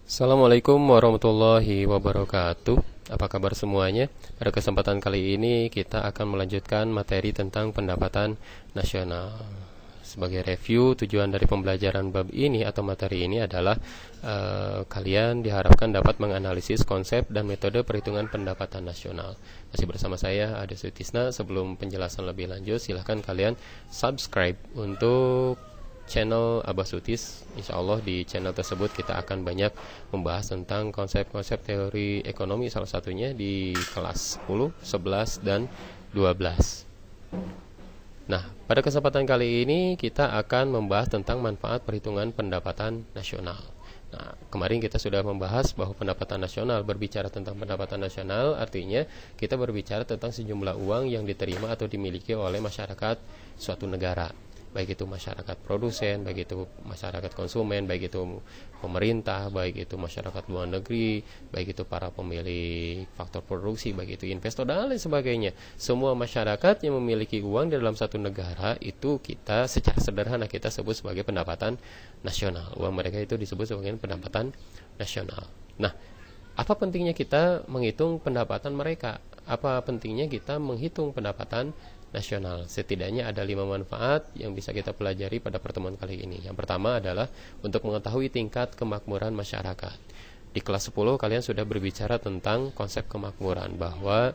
Assalamualaikum warahmatullahi wabarakatuh. Apa kabar semuanya? Pada kesempatan kali ini kita akan melanjutkan materi tentang pendapatan nasional. Sebagai review, tujuan dari pembelajaran bab ini atau materi ini adalah kalian diharapkan dapat menganalisis konsep dan metode perhitungan pendapatan nasional. Masih bersama saya Ade Sutisna. Sebelum penjelasan lebih lanjut, silahkan kalian subscribe untuk channel Abah Sutis. Insya Allah di channel tersebut kita akan banyak membahas tentang konsep-konsep teori ekonomi, salah satunya di kelas 10, 11, dan 12. Nah, pada kesempatan kali ini kita akan membahas tentang manfaat perhitungan pendapatan nasional. Nah, kemarin kita sudah membahas bahwa pendapatan nasional, berbicara tentang pendapatan nasional artinya kita berbicara tentang sejumlah uang yang diterima atau dimiliki oleh masyarakat suatu negara, baik itu masyarakat produsen, baik itu masyarakat konsumen, baik itu pemerintah, baik itu masyarakat luar negeri, baik itu para pemilik faktor produksi, baik itu investor dan lain sebagainya. Semua masyarakat yang memiliki uang di dalam satu negara itu kita secara sederhana kita sebut sebagai pendapatan nasional. Uang mereka itu disebut sebagai pendapatan nasional. Nah, apa pentingnya kita menghitung pendapatan mereka? Apa pentingnya kita menghitung pendapatan nasional? Setidaknya ada 5 manfaat yang bisa kita pelajari pada pertemuan kali ini. Yang pertama adalah untuk mengetahui tingkat kemakmuran masyarakat. Di kelas 10 kalian sudah berbicara tentang konsep kemakmuran, bahwa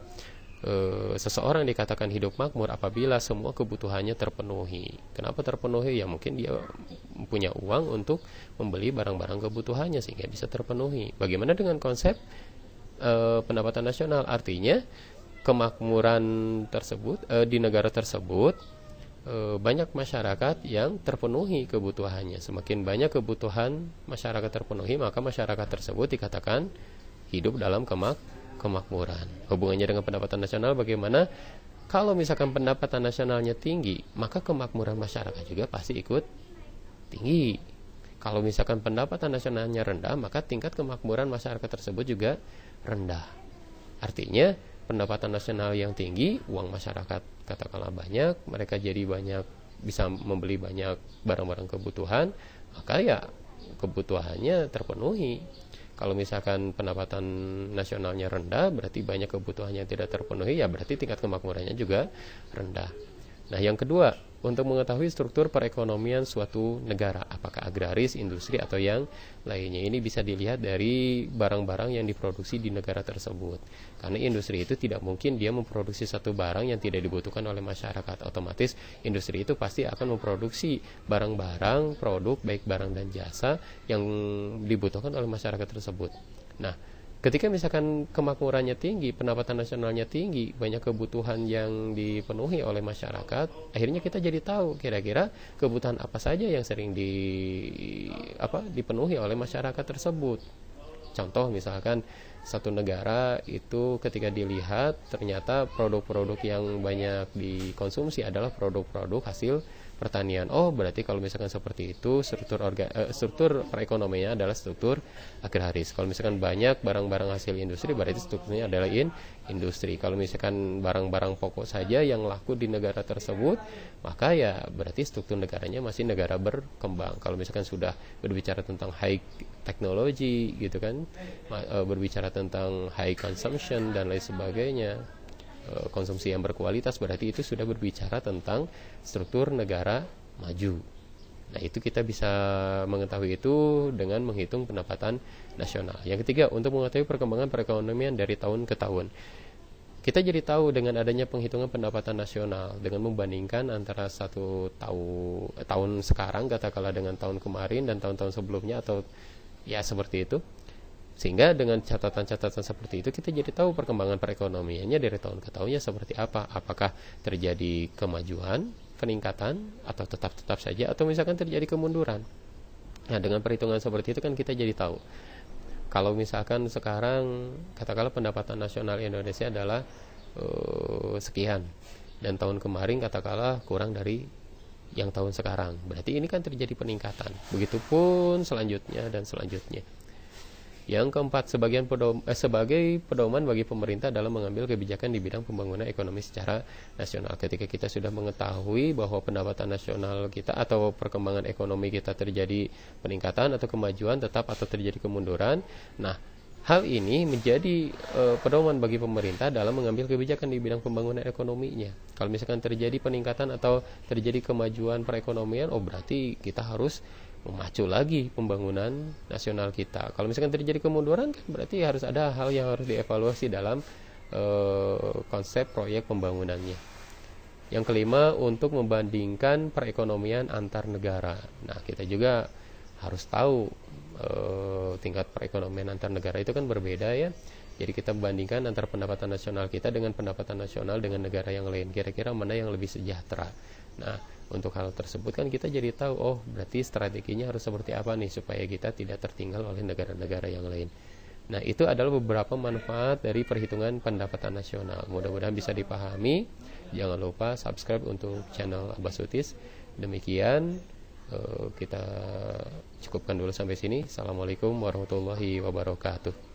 seseorang dikatakan hidup makmur apabila semua kebutuhannya terpenuhi. Kenapa terpenuhi? Ya mungkin dia punya uang untuk membeli barang-barang kebutuhannya sehingga bisa terpenuhi. Bagaimana dengan konsep pendapatan nasional? Artinya kemakmuran tersebut di negara tersebut banyak masyarakat yang terpenuhi kebutuhannya. Semakin banyak kebutuhan masyarakat terpenuhi, maka masyarakat tersebut dikatakan hidup dalam kemakmuran. Hubungannya dengan pendapatan nasional bagaimana? Kalau misalkan pendapatan nasionalnya tinggi, maka kemakmuran masyarakat juga pasti ikut tinggi. Kalau misalkan pendapatan nasionalnya rendah, maka tingkat kemakmuran masyarakat tersebut juga rendah. Artinya pendapatan nasional yang tinggi, uang masyarakat katakanlah banyak, mereka jadi banyak, bisa membeli banyak barang-barang kebutuhan, maka ya kebutuhannya terpenuhi. Kalau misalkan pendapatan nasionalnya rendah, berarti banyak kebutuhannya tidak terpenuhi, ya berarti tingkat kemakmurannya juga rendah. Nah, yang kedua, untuk mengetahui struktur perekonomian suatu negara, apakah agraris, industri, atau yang lainnya. Ini bisa dilihat dari barang-barang yang diproduksi di negara tersebut. Karena industri itu tidak mungkin dia memproduksi satu barang yang tidak dibutuhkan oleh masyarakat. Otomatis industri itu pasti akan memproduksi barang-barang, produk, baik barang dan jasa yang dibutuhkan oleh masyarakat tersebut. Nah, ketika misalkan kemakmurannya tinggi, pendapatan nasionalnya tinggi, banyak kebutuhan yang dipenuhi oleh masyarakat, akhirnya kita jadi tahu kira-kira kebutuhan apa saja yang sering dipenuhi oleh masyarakat tersebut. Contoh misalkan satu negara itu ketika dilihat ternyata produk-produk yang banyak dikonsumsi adalah produk-produk hasil pertanian. Oh, berarti kalau misalkan seperti itu struktur perekonomiannya adalah struktur agraris. Kalau misalkan banyak barang-barang hasil industri, berarti strukturnya adalah industri. Kalau misalkan barang-barang pokok saja yang laku di negara tersebut, maka ya berarti struktur negaranya masih negara berkembang. Kalau misalkan sudah berbicara tentang high teknologi gitu kan, berbicara tentang high consumption dan lain sebagainya, konsumsi yang berkualitas, berarti itu sudah berbicara tentang struktur negara maju. Nah, itu kita bisa mengetahui itu dengan menghitung pendapatan nasional. Yang ketiga, untuk mengetahui perkembangan perekonomian dari tahun ke tahun. Kita jadi tahu dengan adanya penghitungan pendapatan nasional dengan membandingkan antara satu tahun sekarang katakanlah dengan tahun kemarin dan tahun-tahun sebelumnya, atau ya seperti itu. Sehingga dengan catatan-catatan seperti itu kita jadi tahu perkembangan perekonomiannya dari tahun ke tahunnya seperti apa. Apakah terjadi kemajuan, peningkatan, atau tetap saja, atau misalkan terjadi kemunduran. Nah, dengan perhitungan seperti itu kan kita jadi tahu. Kalau misalkan sekarang katakanlah pendapatan nasional Indonesia adalah sekian, dan tahun kemarin katakanlah kurang dari yang tahun sekarang, berarti ini kan terjadi peningkatan. Begitupun selanjutnya dan selanjutnya. Yang keempat, sebagai pedoman bagi pemerintah dalam mengambil kebijakan di bidang pembangunan ekonomi secara nasional. Ketika kita sudah mengetahui bahwa pendapatan nasional kita atau perkembangan ekonomi kita terjadi peningkatan atau kemajuan tetap atau terjadi kemunduran, nah hal ini menjadi pedoman bagi pemerintah dalam mengambil kebijakan di bidang pembangunan ekonominya. Kalau misalkan terjadi peningkatan atau terjadi kemajuan perekonomian, berarti kita harus memacu lagi pembangunan nasional kita. Kalau misalkan terjadi kemunduran, kan berarti harus ada hal yang harus dievaluasi dalam konsep proyek pembangunannya. Yang kelima, untuk membandingkan perekonomian antar negara. Nah, kita juga harus tahu tingkat perekonomian antar negara itu kan berbeda ya. Jadi kita bandingkan antara pendapatan nasional kita dengan pendapatan nasional dengan negara yang lain. Kira-kira mana yang lebih sejahtera. Nah, untuk hal tersebut kan kita jadi tahu, berarti strateginya harus seperti apa nih supaya kita tidak tertinggal oleh negara-negara yang lain. Nah, itu adalah beberapa manfaat dari perhitungan pendapatan nasional. Mudah-mudahan bisa dipahami. Jangan lupa subscribe untuk channel Abbas Sutis. Demikian kita cukupkan dulu sampai sini. Assalamualaikum warahmatullahi wabarakatuh.